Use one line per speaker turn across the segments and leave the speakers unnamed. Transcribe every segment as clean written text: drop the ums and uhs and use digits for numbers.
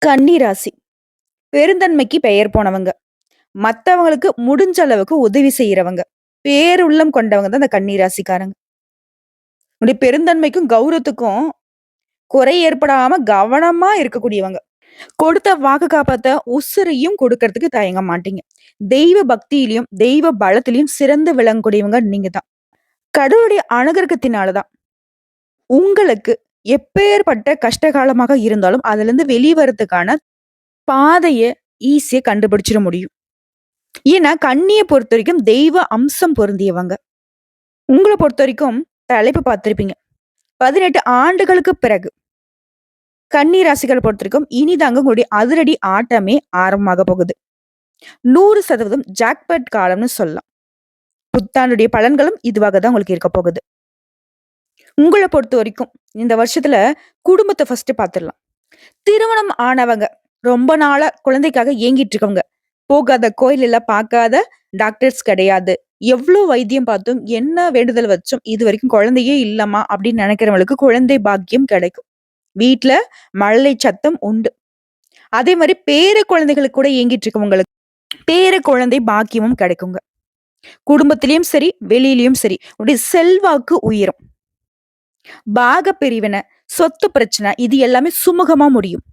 கன்னி ராசி. பெருந்தன்மைக்கு பெயர் போனவங்க. மத்தவங்களுக்கு முடிஞ்ச அளவுக்கு உதவி செய்றவங்க. பேருள்ளம் கொண்டவங்க தான் இந்த கன்னி ராசிக்காரங்க. உங்களுடைய பெருந்தன்மைக்கும், கௌரவத்துக்கும் குறை ஏற்படாம கவனமா இருக்கக்கூடியவங்க. கொடுத்த வாக்கு காப்பாத்த உசுரையும் கொடுக்கறதுக்கு தயங்க மாட்டீங்க. தெய்வ பக்தியிலயும், தெய்வ பலத்திலயும் சிறந்து விளங்கக்கூடியவங்க நீங்க தான். கடவுளுடைய அனுகிரகத்தினால தான் உங்களுக்கு எப்பேர்ப்பட்ட கஷ்டகாலமாக இருந்தாலும், அதுலருந்து வெளிவரதுக்கான பாதைய ஈஸியா கண்டுபிடிச்சிட முடியும். ஏன்னா, கன்னிய பொறுத்தவரைக்கும் தெய்வ அம்சம் பொருந்தியவங்க. உங்கள பொறுத்தவரைக்கும் தலைப்பு பார்த்திருப்பீங்க. 18 ஆண்டுகளுக்கு பிறகு கன்னி ராசிகள பொறுத்தவரைக்கும் இனிதாங்க உங்களுடைய அதிரடி ஆட்டமே ஆரம்பமாக போகுது. 100% ஜாக்பாட் காலம்னு சொல்லலாம். புத்தாண்டுடைய பலன்களும் இதுவாக தான் உங்களுக்கு இருக்க போகுது. உங்கள பொறுத்தவரைக்கும் இந்த வருஷத்துல குடும்பத்த ஃபர்ஸ்ட் பார்த்துடலாம். திருமணம் ஆனவங்க, ரொம்ப நாளா குழந்தைக்காக ஏங்கிட்டு இருக்கவங்க, போகாத கோயில் இல்ல, பார்க்காத டாக்டர்ஸ் கிடையாது. எவ்ளோ வைத்தியம் பார்த்தும், என்ன வேண்டுதல் வச்சும் இதுவரைக்கும் குழந்தையே இல்லம்மா அப்படின்னு நினைக்கிறவங்களுக்கு குழந்தை பாக்கியம் கிடைக்கும். வீட்ல மழலை சத்தம் உண்டு. அதே மாரி பேர குழந்தைகளுக்கு கூட ஏங்கிட்டு இருக்கவங்களுக்கு பேர குழந்தை பாக்கியமும் கிடைக்குங்க. குடும்பத்திலயும் சரி, வெளியிலயும் சரி, உங்களுடைய செல்வாக்கு உயரும். பாக பிரிவினை, சொத்து பிரச்சனை இது எல்லாமே சுமூகமா முடியும்.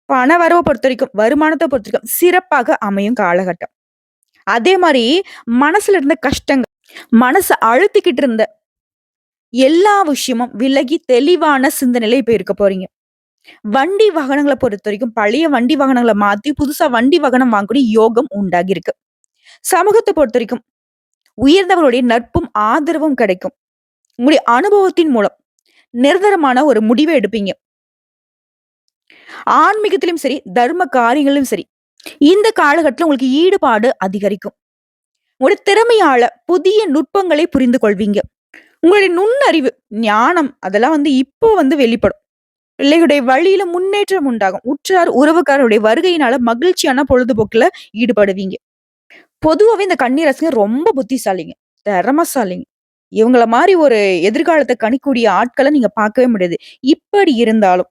பண வரவ பொறுத்தவரைக்கும், வருமானத்த பொறுத்தவரைக்கும் சிறப்பாக அமையும் காலகட்டம். அதே மாரி மனசுல இருந்த கஷ்டங்கள், மனச அழுத்திக்கிட்டு இருந்த எல்லா விஷயமும் விலகி தெளிவான சிந்தனையில இப்ப இருக்க போறீங்க. வண்டி வாகனங்கள பொறுத்தவரைக்கும் பழைய வண்டி வாகனங்கள மாத்தி புதுசா வண்டி வாகனம் வாங்கக்கூடிய யோகம் உண்டாகி இருக்கு. சமூகத்த பொறுத்தவரைக்கும் உயர்ந்தவர்களுடைய நட்பும் ஆதரவும் கிடைக்கும். உங்களுடைய அனுபவத்தின் மூலம் நிரந்தரமான ஒரு முடிவை எடுப்பீங்க. ஆன்மீகத்திலும் சரி, தர்ம காரியங்களிலும் சரி, இந்த காலகட்டத்துல உங்களுக்கு ஈடுபாடு அதிகரிக்கும். உங்களுடைய திறமையால புதிய நுட்பங்களை புரிந்து கொள்வீங்க. உங்களுடைய நுண்ணறிவு, ஞானம் அதெல்லாம் இப்போ வெளிப்படும். பிள்ளைகளுடைய வழியில முன்னேற்றம் உண்டாகும். உற்றார், உறவுக்காரருடைய வருகையினால மகிழ்ச்சியான பொழுதுபோக்குல ஈடுபடுவீங்க. பொதுவாவே இந்த கன்னி ராசிங்க ரொம்ப புத்திசாலிங்க. திறமைசாலிங்க. இவங்கள மாரி ஒரு எதிர்காலத்த கணிக்கக்கூடிய ஆட்கள நீங்க பார்க்கவே முடியாது. இப்படி இருந்தாலும்,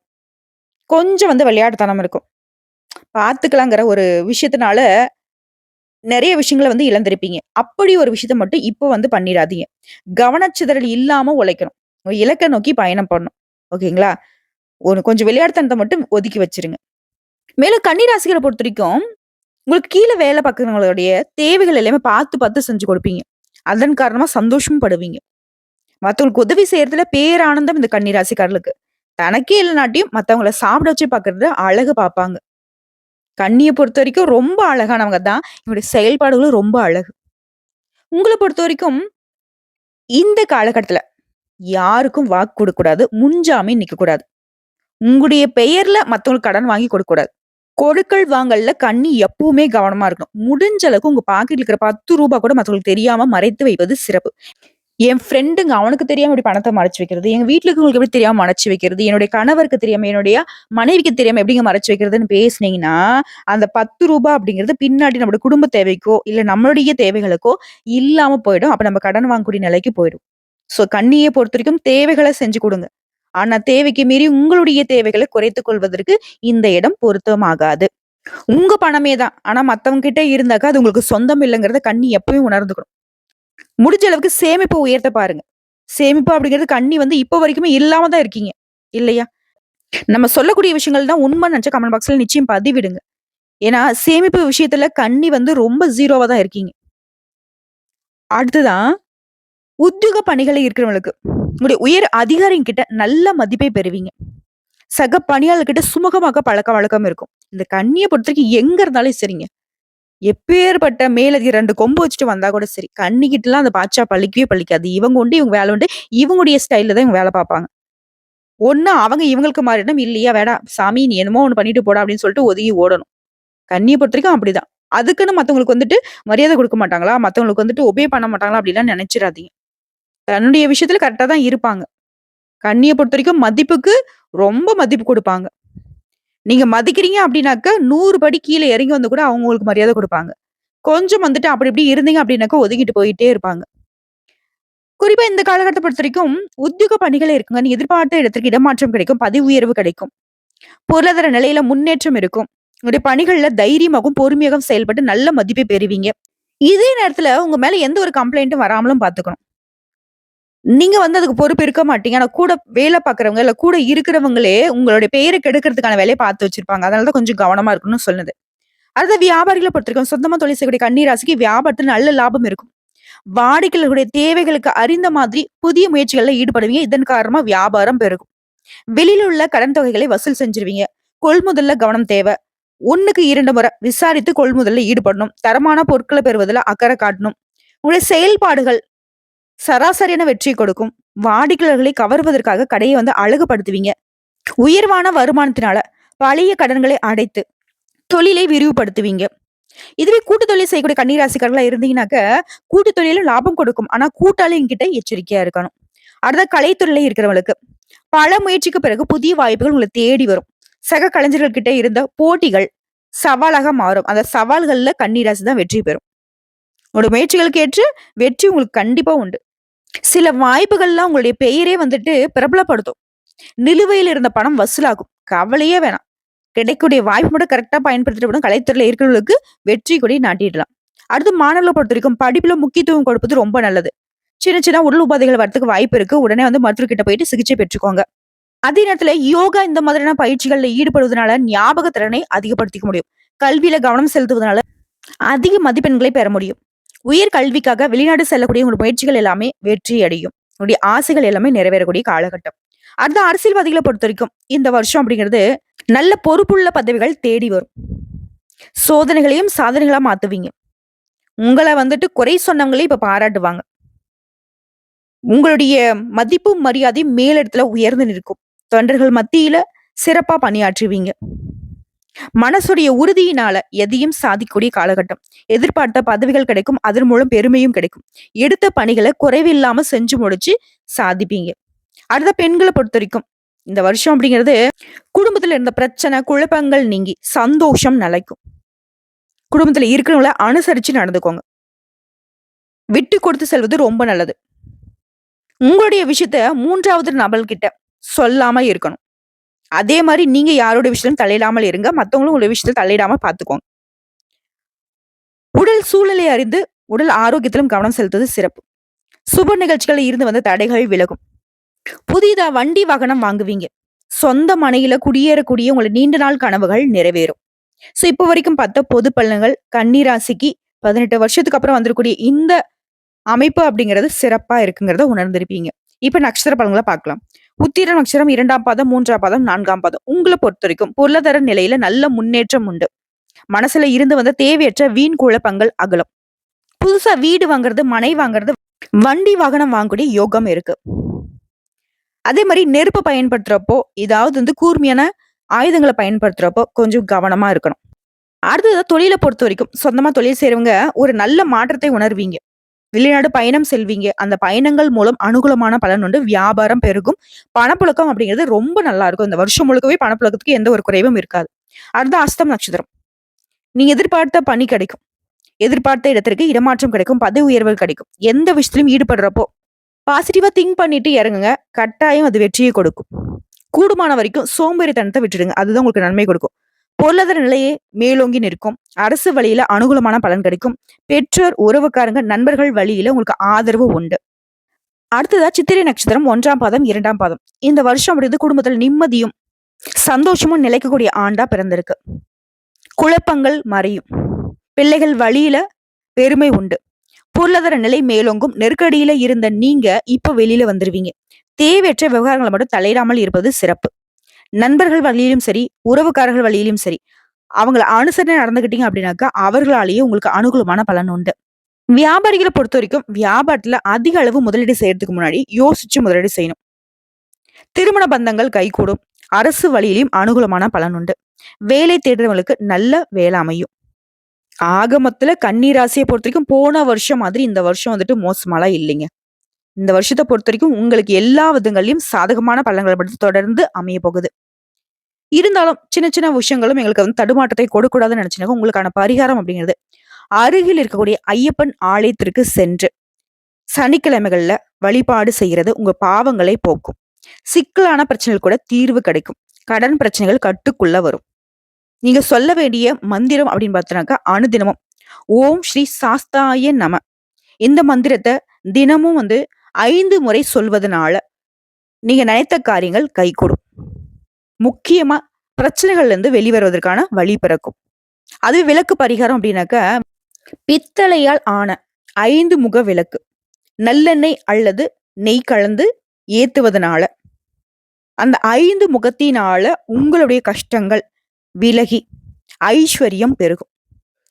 கொஞ்சம் விளையாட்டுத்தனம் இருக்கும். பார்த்துக்கலாங்கிற ஒரு விஷயத்தினால நெறைய விஷயங்கள இழந்திருப்பீங்க. அப்படி ஒரு விஷயத்த மட்டும் இப்போ பண்ணிடாதீங்க. கவனச்சிதறல் இல்லாம உழைக்கணும். உங்க இலக்க நோக்கி பயணம் பண்ணணும். ஓகேங்களா? ஒரு கொஞ்சம் விளையாட்டுத்தனத்த மட்டும் ஒதுக்கி வச்சுருங்க. மேலும் கன்னி ராசிகள பொறுத்தவரைக்கும், உங்களுக்கு கீழ வேலை பார்க்கிறவங்களுடைய தேவைகள் எல்லாமே பார்த்து, பார்த்து செஞ்சு கொடுப்பீங்க. அதன் காரணமா சந்தோஷமும் படுவீங்க. மத்தவங்களுக்கு உதவி செய்யறதுல பேரானந்தம் இந்த கன்னி ராசிக்காரர்களுக்கு. தனக்கே இல்லனாட்டியும் மத்தவங்கள சாப்பிட வச்சு பார்க்கறது அழகு பார்ப்பாங்க. கன்னிய பொறுத்தவரைக்கும் ரொம்ப அழகானவங்க தான். இவங்களுடைய செயல்பாடுகளும் ரொம்ப அழகு. உங்கள பொறுத்தவரைக்கும் இந்த காலகட்டத்துல யாருக்கும் வாக்கு குடுக்கக்கூடாது. முன்ஜாமீன் நிக்கக்கூடாது. உங்களுடைய பெயர்ல மத்தவங்களுக்கு கடன் வாங்கி கொடுக்கக்கூடாது. கொடுக்கல் வாங்கல்ல கன்னி எப்பவுமே கவனமா இருக்கணும். முடிஞ்ச அளவுக்கு உங்க பாக்கெட்ல இருக்கிற ரூ. 10 கூட மத்தவங்களுக்கு தெரியாம மறைத்து வைப்பது சிறப்பு. என் ஃப்ரெண்டுங்க அவனுக்கு தெரியாம இப்படி பணத்த மறைச்சு வைக்கிறது. எங்க வீட்ல இருக்கவங்களுக்கு எப்படி தெரியாம மறைச்சு வைக்கிறது. என்னுடைய கணவருக்கு தெரியாம, என்னுடைய மனைவிக்கு தெரியாம எப்படிங்க மறைச்சு வைக்கிறதுன்னு பேசுனீங்கன்னா, அந்த ரூ. 10 அப்படிங்கிறது பின்னாடி நம்முடைய குடும்ப தேவைக்கோ, இல்ல நம்மளுடைய தேவைகளுக்கோ இல்லாம போயிடும். அப்ப நம்ம கடன் வாங்கக்கூடிய நிலைக்கு போயிடும். சோ கன்னிய பொறுத்தவரைக்கும் தேவைகள செஞ்சு குடுங்க. ஆனா தேவைக்கு மீறி உங்களுடைய தேவைகள குறைத்துக் கொள்வதற்கு இந்த இடம் பொருத்தமாகாது. உங்க பணமே தான். ஆனா மத்தவங்க கிட்ட இருந்தாக்கா அது உங்களுக்கு சொந்தம் இல்லங்கிறத கன்னி எப்பவும் உணர்ந்துக்கணும். முடிஞ்ச அளவுக்கு சேமிப்ப உயர்த்த பாருங்க. சேமிப்பு அப்படிங்கிறது கன்னி இப்ப வரைக்குமே இல்லாம தான் இருக்கீங்க. இல்லையா? நம்ம சொல்லக்கூடிய விஷயங்கள் தான் உண்மைன்னு நெனச்சா கமெண்ட் பாக்ஸ்ல நிச்சயம் பதிவிடுங்க. ஏன்னா, சேமிப்பு விஷயத்துல கன்னி ரொம்ப 0வா தான் இருக்கீங்க. அடுத்ததான் உத்தியோக பணிகள இருக்கிறவங்களுக்கு, உங்களுடைய உயர் அதிகாரிங்கிட்ட நல்ல மதிப்பை பெறுவீங்க. சக பணியாளர்கிட்ட சுமூகமாக பழக்கவழக்கம் இருக்கும். இந்த கன்னிய பொறுத்தவரைக்கும் எங்க இருந்தாலும் சரிங்க. எப்பேர்ப்பட்ட மேலதிக 2 கொம்பு வச்சுட்டு வந்தா கூட சரி. கன்னிக்கிட்டலாம் அந்த பாச்சா பலிக்கவே பலிக்காது. இவங்க உண்டு, இவங்க வேலை உண்டு. இவங்களுடைய ஸ்டைல்ல தான் இவங்க வேலை பார்ப்பாங்க. ஒண்ணு அவங்க இவங்களுக்கு மாறிடணும். இல்லையா வேணாம் சாமி நீ என்னமோ ஒண்ணு பண்ணிட்டு போடா அப்படின்னு சொல்லிட்டு ஒதுங்கி ஓடணும். கன்னிய பொறுத்தவரைக்கும் அப்படிதான். அதுக்குன்னு மத்தவங்களுக்கு மரியாதை குடுக்க மாட்டாங்களா? மத்தவங்களுக்கு ஒபே பண்ண மாட்டாங்களா? அப்படிலாம் நெனைச்சிராதீங்க. தன்னுடைய விஷயத்துல கரெக்ட்டா தான் இருப்பாங்க. கன்னிய பொறுத்தவரைக்கும் மதிப்புக்கு ரொம்ப மதிப்பு குடுப்பாங்க. நீங்க மதிக்கிறீங்க அப்படின்னாக்க 100 படி கீழ இறங்கி வந்து கூட அவங்க உங்களுக்கு மரியாதை குடுப்பாங்க. கொஞ்சம் அப்படி இப்படி இருந்தீங்க அப்படின்னாக்க ஒதுங்கிட்டு போயிட்டே இருப்பாங்க. குறிப்பா இந்த காலகட்டத்த பொறுத்தவரைக்கும் உத்தியோக பணிகளே இருக்குங்க. நீ எதிர்பார்த்த இடத்திற்கு இடமாற்றம் கிடைக்கும். பதவி உயர்வு கிடைக்கும். பொருளாதார நிலையில முன்னேற்றம் இருக்கும். உங்களுடைய பணிகள்ல தைரியமாகவும், பொறுமையாகவும் செயல்பட்டு நல்ல மதிப்பை பெறுவீங்க. இதே நேரத்துல உங்க மேல எந்த ஒரு கம்ப்ளைண்ட்டும் வராமலும் பார்த்துக்கணும். நீங்க அதுக்கு பொறுப்பு இருக்க மாட்டீங்க. ஆனா கூட வேலை பார்க்கிறவங்க, இல்ல கூட இருக்கிறவங்களே உங்களுடைய பெயர கெடுக்கிறதுக்கான வேலைய பார்த்து வச்சிருப்பாங்க. அதனால தான் கொஞ்சம் கவனமா இருக்கணும்னு சொல்லுது. அடுத்து வியாபாரிகள பொறுத்தவரைக்கும் சொந்தமா தொழில் செய்யக்கூடிய கன்னி ராசிக்கு வியாபாரத்துல நல்ல லாபம் இருக்கும். வாடிக்கையாளர்களுடைய தேவைகளுக்கு அறிந்த மாதிரி புதிய முயற்சிகள்ல ஈடுபடுவீங்க. இதன் காரணமா வியாபாரம் பெருகும். வெளியில உள்ள கடன் தொகைகளை வசூல் செஞ்சுருவீங்க. கொள்முதல்ல கவனம் தேவை. 1க்கு 2 முறை விசாரித்து கொள்முதல்ல ஈடுபடணும். தரமான பொருட்கள பெறுவதில அக்கறை காட்டணும். உங்களுடைய செயல்பாடுகள் சராசரியான வெற்றி கொடுக்கும். வாடிக்கையாளர்களை கவர்வதற்காக கடைய அழகுபடுத்துவீங்க. உயர்வான வருமானத்தினால பழைய கடன்களை அடைத்து தொழிலை விரிவுபடுத்துவீங்க. இதுவே கூட்டு தொழில் செய்யக்கூடிய கன்னிராசிக்காரர்களா இருந்தீங்கன்னாக்க, கூட்டு தொழிலும் லாபம் கொடுக்கும். ஆனா கூட்டாளிங்கிட்ட எச்சரிக்கையா இருக்கணும். அடுத்த கலைத்துறையில இருக்கிறவங்களுக்கு பல முயற்சிக்கு பிறகு புதிய வாய்ப்புகள் உங்களை தேடி வரும். சக கலைஞர்கள் கிட்ட இருந்த போட்டிகள் சவாலாக மாறும். அந்த சவால்கள்ல கன்னிராசி தான் வெற்றி பெறும். உங்களோட முயற்சிகளுக்கு ஏற்று வெற்றி உங்களுக்கு கண்டிப்பா உண்டு. சில வாய்ப்புகள்லாம் உங்களுடைய பெயரே பிரபலப்படுத்தும். நிலுவையில் இருந்த பணம் வசூலாகும். கவலையே வேணாம். கிடைக்கக்கூடிய வாய்ப்பு மட்டும் கரெக்டா பயன்படுத்திட்டு கலைத்துறையில இருக்கிறவங்களுக்கு வெற்றி கொடி நாட்டிடலாம். அடுத்து மாணவர்களை பொறுத்த வரைக்கும் படிப்புல முக்கியத்துவம் கொடுப்பது ரொம்ப நல்லது. சின்ன சின்ன உடல் உபாதைகள் வரதுக்கு வாய்ப்பு இருக்கு. உடனே மருத்துவர்கிட்ட போயிட்டு சிகிச்சை பெற்றுக்கோங்க. அதே நேரத்துல யோகா இந்த மாதிரியான பயிற்சிகள்ல ஈடுபடுவதனால ஞாபக திறனை அதிகப்படுத்திக்க முடியும். கல்வியில கவனம் செலுத்துவதனால அதிக மதிப்பெண்களை பெற முடியும். உயர் கல்விக்காக வெளிநாடு செல்லக்கூடிய உங்களுடைய முயற்சிகள் எல்லாமே வெற்றி அடையும். உங்களுடைய ஆசைகள் எல்லாமே நிறைவேறக்கூடிய காலகட்டம். அடுத்த அரசியல்வாதிகளை பொறுத்த வரைக்கும் இந்த வருஷம் அப்படிங்கிறது நல்ல பொறுப்புள்ள பதவிகள் தேடி வரும். சோதனைகளையும் சாதனைகளா மாத்துவீங்க. உங்களை குறை சொன்னவங்களே இப்ப பாராட்டுவாங்க. உங்களுடைய மதிப்பும் மரியாதையும் மேலிடத்துல உயர்ந்து நிற்கும். தொண்டர்கள் மத்தியில சிறப்பா பணியாற்றுவீங்க. மனசுடைய உறுதியினால எதையும் சாதிக்கக்கூடிய காலகட்டம். எதிர்பார்த்த பதவிகள் கிடைக்கும். அதன் மூலம் பெருமையும் கிடைக்கும். எடுத்த பணிகளை குறைவில்லாம செஞ்சு முடிச்சு சாதிப்பீங்க. அடுத்த பெண்களை பொறுத்த வரைக்கும் இந்த வருஷம் அப்படிங்கிறது குடும்பத்துல இருந்த பிரச்சனை குழப்பங்கள் நீங்கி சந்தோஷம் நிலைக்கும். குடும்பத்துல இருக்கிறவங்கள அனுசரிச்சு நடந்துக்கோங்க. விட்டு கொடுத்து செல்வது ரொம்ப நல்லது. உங்களுடைய விஷயத்த 3வது நபர்கிட்ட சொல்லாம இருக்கணும். அதே மாதிரி நீங்க யாரோட விஷயத்திலும் தலையிடாமல் இருங்க. மத்தவங்களும் உங்களுடைய விஷயத்துல தலையிடாம பாத்துக்கோங்க. உடல் சூழ்நிலை அறிந்து உடல் ஆரோக்கியத்திலும் கவனம் செலுத்துவது சிறப்பு. சுப நிகழ்ச்சிகளில் இருந்து வந்த தடைகள் விலகும். புதிதா வண்டி வாகனம் வாங்குவீங்க. சொந்த மனையில குடியேறக்கூடிய உங்களை நீண்ட நாள் கனவுகள் நிறைவேறும். சோ இப்ப வரைக்கும் பார்த்த பொது பலன்கள் கன்னிராசிக்கு 18 வருஷத்துக்கு அப்புறம் வந்திருக்கூடிய இந்த அமைப்பு அப்படிங்கிறது சிறப்பா இருக்குங்கிறத உணர்ந்திருப்பீங்க. இப்ப நட்சத்திர பலன்களை பார்க்கலாம். உத்திர நட்சத்திரம் 2ஆம் பாதம் 3ஆம் பாதம் 4ஆம் பாதம் உங்களை பொறுத்த வரைக்கும் பொருளாதார நிலையில நல்ல முன்னேற்றம் உண்டு. மனசுல இருந்து வந்த தேவையற்ற வீண் குழப்பங்கள் அகலும். புதுசா வீடு வாங்குறது மனை வாங்குறது வண்டி வாகனம் வாங்கக்கூடிய யோகம் இருக்கு. அதே மாதிரி நெருப்பு பயன்படுத்துறப்போ ஏதாவது கூர்மையான ஆயுதங்களை பயன்படுத்துறப்போ கொஞ்சம் கவனமா இருக்கணும். அடுத்தது தொழிலை பொறுத்த வரைக்கும் சொந்தமா தொழில் செய்யறவங்க ஒரு நல்ல மாற்றத்தை உணர்வீங்க. வெளிநாடு பயணம் செல்வீங்க. அந்த பயணங்கள் மூலம் அனுகூலமான பலன் உண்டு. வியாபாரம் பெருகும். பணப்புழக்கம் அப்படிங்கிறது ரொம்ப நல்லா இருக்கும். இந்த வருஷம் முழுக்கவே பணப்புழக்கத்துக்கு எந்த ஒரு குறைவும் இருக்காது. அடுத்த அஸ்தம் நட்சத்திரம். நீங்க எதிர்பார்த்த பணி கிடைக்கும். எதிர்பார்த்த இடத்திற்கு இடமாற்றம் கிடைக்கும். பதவி உயர்வுகள் கிடைக்கும். எந்த விஷயத்திலும் ஈடுபடுறப்போ பாசிட்டிவா திங்க் பண்ணிட்டு இறங்குங்க. கட்டாயம் அது வெற்றியை கொடுக்கும். கூடுமான வரைக்கும் சோம்பேறித்தனத்தை விட்டுடுங்க. அதுதான் உங்களுக்கு நன்மை கொடுக்கும். பொருளாதார நிலையே மேலோங்கி நிற்கும். அரசு வழியில அனுகூலமான பலன் கிடைக்கும். பெற்றோர் உறவுக்காரங்க நண்பர்கள் வழியில உங்களுக்கு ஆதரவு உண்டு. அடுத்ததா சித்திரை நட்சத்திரம் 1ஆம் பாதம் 2ஆம் பாதம் இந்த வருஷம் அப்படிங்கிறது குடும்பத்தில் நிம்மதியும் சந்தோஷமும் நிலைக்கக்கூடிய ஆண்டா பிறந்திருக்கு. குழப்பங்கள் மறையும். பிள்ளைகள் வழியில பெருமை உண்டு. பொருளாதார நிலை மேலோங்கும். நெருக்கடியில இருந்த நீங்க இப்ப வெளியில வந்துருவீங்க. தேவையற்ற விவகாரங்களை மட்டும் தலையிடாமல் இருப்பது சிறப்பு. நண்பர்கள் வழியிலும் சரி உறவுக்காரர்கள் வழியிலும் சரி அவங்களை அனுசரணை நடந்துகிட்டீங்க அப்படின்னாக்கா அவர்களாலேயே உங்களுக்கு அனுகூலமான பலன் உண்டு. வியாபாரிகளை பொறுத்த வரைக்கும் வியாபாரத்துல அதிக அளவு முதலீடு செய்யறதுக்கு முன்னாடி யோசிச்சு முதலீடு செய்யணும். திருமண பந்தங்கள் கைகூடும். அரசு வழியிலும் அனுகூலமான பலன் உண்டு. வேலை தேடுறவங்களுக்கு நல்ல வேலை அமையும். ஆக மொத்தத்துல கன்னி ராசியை பொறுத்த வரைக்கும் போன வருஷம் மாதிரி இந்த வருஷம் மோசமாலாம் இல்லைங்க. இந்த வருஷத்தை பொறுத்த வரைக்கும் உங்களுக்கு எல்லா விதங்களையும் சாதகமான பலன்களை மட்டும் தொடர்ந்து அமைய போகுது. இருந்தாலும் சின்ன சின்ன விஷயங்களும் எங்களுக்கு தடுமாற்றத்தை கொடுக்கூடாதுன்னு நினைச்சுனாங்க. உங்களுக்கான பரிகாரம் அப்படிங்கிறது அருகில் இருக்கக்கூடிய ஐயப்பன் ஆலயத்திற்கு சென்று சனிக்கிழமைகள்ல வழிபாடு செய்யறது உங்க பாவங்களை போக்கும். சிக்கலான பிரச்சனைகள் கூட தீர்வு கிடைக்கும். கடன் பிரச்சனைகள் கட்டுக்குள்ள வரும். நீங்க சொல்ல வேண்டிய மந்திரம் அப்படின்னு பார்த்தோம்னாக்கா, அனுதினமும் ஓம் ஸ்ரீ சாஸ்தாய நம. இந்த மந்திரத்த தினமும் 5 முறை சொல்வதனால, நீங்க நினைத்த காரியங்கள் கைகூடும். முக்கியமா பிரச்சனைகள்ல இருந்து வெளிவருவதற்கான வழி பிறக்கும். அதுவே விளக்கு பரிகாரம் அப்படின்னாக்கா, பித்தளையால் ஆன 5 முக விளக்கு நல்லெண்ணெய் அல்லது நெய் கலந்து ஏத்துவதனால, அந்த 5 முகத்தினால உங்களுடைய கஷ்டங்கள் விலகி ஐஸ்வர்யம் பெருகும்.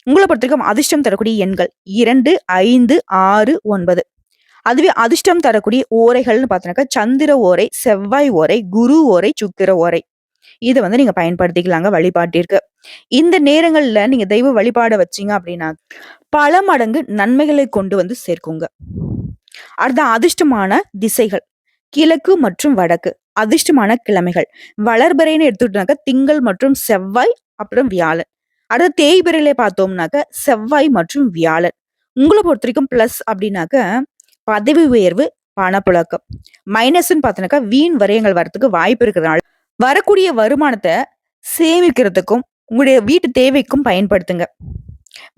உங்கள பொறுத்தவரைக்கும் அதிர்ஷ்டம் தரக்கூடிய எண்கள் 2, 5, 6, 9. அதுவே அதிர்ஷ்டம் தரக்கூடிய ஓரைகள்னு பார்த்தோம்னாக்கா, சந்திர ஓரை, செவ்வாய் ஓரை, குரு ஓரை, சுக்கிர ஓரை. இத நீங்க பயன்படுத்திக்கலாங்க வழிபாட்டிற்கு. இந்த நேரங்கள்ல நீங்க தெய்வ வழிபாட வச்சீங்க அப்படின்னா, பல மடங்கு நன்மைகளை கொண்டு சேர்க்குங்க. அடுத்த அதிர்ஷ்டமான திசைகள் கிழக்கு மற்றும் வடக்கு. அதிர்ஷ்டமான கிழமைகள் வளர்பிறைன்னு எடுத்துக்கிட்டோம்னாக்கா திங்கள் மற்றும் செவ்வாய், அப்புறம் வியாழன். அடுத்து தேய்பிறையிலே பார்த்தோம்னாக்க செவ்வாய் மற்றும் வியாழன். உங்களை பொறுத்த வரைக்கும் பிளஸ் அப்படின்னாக்க பதவி உயர்வு, பணப்புழக்கம். மைனஸ்ன்னு பார்த்தோம்னாக்கா வீண் விரயங்கள் வரத்துக்கு வாய்ப்பு இருக்கிறதுனால வரக்கூடிய வருமானத்தை சேமிக்கிறதுக்கும் உங்களுடைய வீட்டு தேவைக்கும் பயன்படுத்துங்க.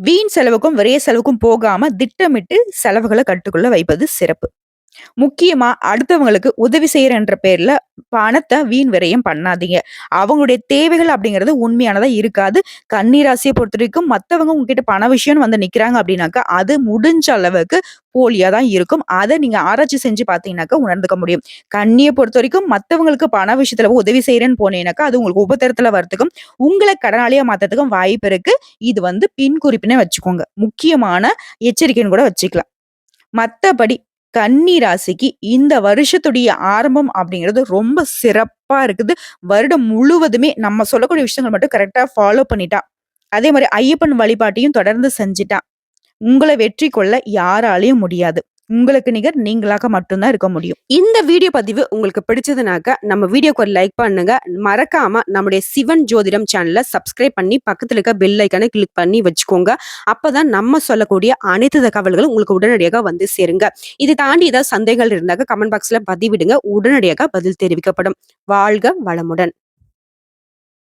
வீண் செலவுக்கும் விரைய செலவுக்கும் போகாம திட்டமிட்டு செலவுகளை கட்டுக்குள்ள வைப்பது சிறப்பு. முக்கியமா அடுத்தவங்களுக்கு உதவி செய்யறன்ற பேர்ல பணத்தை வீண் விரயம் பண்ணாதீங்க. அவங்களுடைய தேவைகள் அப்படிங்கிறது உண்மையானதா இருக்காது. கன்னிராசியை பொறுத்த வரைக்கும் மத்தவங்க உங்ககிட்ட பண விஷயம்னு நிக்கிறாங்க அப்படின்னாக்கா அது முடிஞ்ச அளவுக்கு போலியா தான் இருக்கும். அதை நீங்க ஆராய்ச்சி செஞ்சு பார்த்தீங்கன்னாக்கா உணர்ந்துக்க முடியும். கன்னியை பொறுத்த வரைக்கும் மத்தவங்களுக்கு பண விஷயத்துல உதவி செய்யறேன்னு போனீங்கன்னாக்கா அது உங்களுக்கு உபத்திரத்துல வரத்துக்கும் உங்களை கடனாளியா மாத்ததுக்கும் வாய்ப்பு இருக்கு. இது பின் குறிப்பினே வச்சுக்கோங்க. முக்கியமான எச்சரிக்கைன்னு கூட வச்சுக்கலாம். மத்தபடி கன்னி ராசிக்கு இந்த வருஷத்துடைய ஆரம்பம் அப்படிங்கிறது ரொம்ப சிறப்பா இருக்குது. வருடம் முழுவதுமே நம்ம சொல்லக்கூடிய விஷயங்கள் மட்டும் கரெக்டா ஃபாலோ பண்ணிட்டா, அதே மாதிரி ஐயப்பன் வழிபாட்டையும் தொடர்ந்து செஞ்சுட்டா, உங்களை வெற்றி கொள்ள யாராலையும் முடியாது. உங்களுக்கு நிகர் நீங்களாக மட்டும்தான் இருக்க முடியும்.
இந்த வீடியோ பதிவு உங்களுக்கு பிடிச்சதுனாக்க நம்ம வீடியோக்கு ஒரு லைக் பண்ணுங்க. மறக்காம நம்முடைய சிவன் ஜோதிடம் சேனலை சப்ஸ்கிரைப் பண்ணி பக்கத்துல இருக்க பெல் ஐக்கானை கிளிக் பண்ணி வச்சுக்கோங்க. அப்பதான் நம்ம சொல்லக்கூடிய அனைத்து தகவல்களும் உங்களுக்கு உடனடியாக சேருங்க. இதை தாண்டி ஏதாவது சந்தேகங்கள் இருந்தாக்க கமெண்ட் பாக்ஸ்ல பதிவிடுங்க. உடனடியாக பதில் தெரிவிக்கப்படும். வாழ்க வளமுடன்.